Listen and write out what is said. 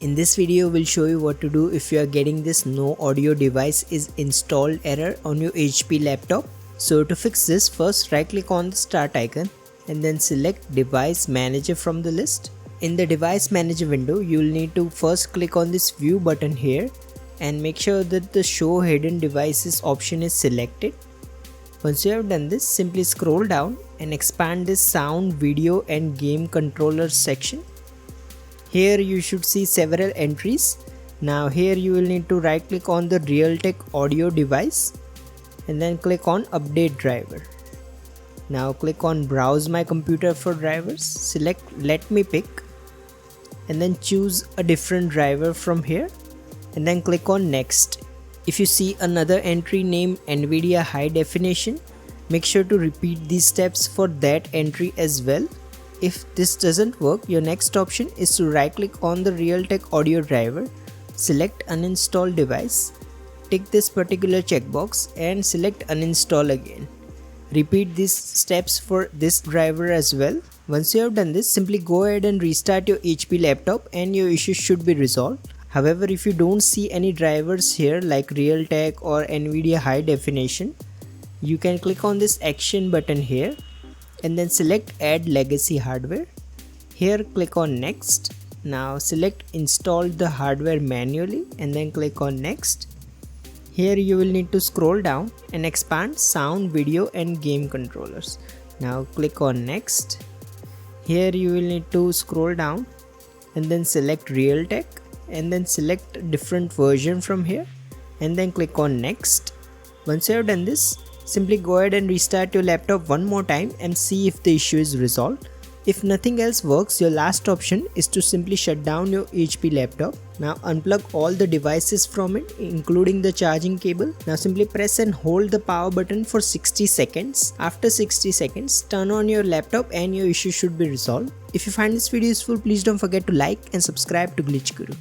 In this video, we'll show you what to do if you are getting this no audio device is installed error on your HP laptop. So to fix this, first right click on the start icon and then select device manager from the list. In the device manager window, you'll need to first click on this view button here and make sure that the show hidden devices option is selected. Once you have done this, simply scroll down and expand this sound, video and game controllers section. Here you should see several entries. Now here you will need to right click on the Realtek audio device and then click on update driver. Now click on browse my computer for drivers, select let me pick and then choose a different driver from here and then click on next. If you see another entry named NVIDIA high definition, make sure to repeat these steps for that entry as well. If this doesn't work, your next option is to right click on the Realtek audio driver, select uninstall device, tick this particular checkbox and select uninstall again. Repeat these steps for this driver as well. Once you have done this, simply go ahead and restart your HP laptop and your issue should be resolved. However, if you don't see any drivers here like Realtek or NVIDIA high definition, you can click on this action button here and then select add legacy hardware. Here click on next. Now select install the hardware manually and then click on next. Here you will need to scroll down and expand sound, video and game controllers. Now click on next. Here you will need to scroll down and then select Realtek and then select a different version from here and then click on next. Once you have done this, simply go ahead and restart your laptop one more time and see if the issue is resolved. If nothing else works, your last option is to simply shut down your HP laptop. Now unplug all the devices from it, including the charging cable. Now simply press and hold the power button for 60 seconds. After 60 seconds, turn on your laptop and your issue should be resolved. If you find this video useful, please don't forget to like and subscribe to Glitch Guru.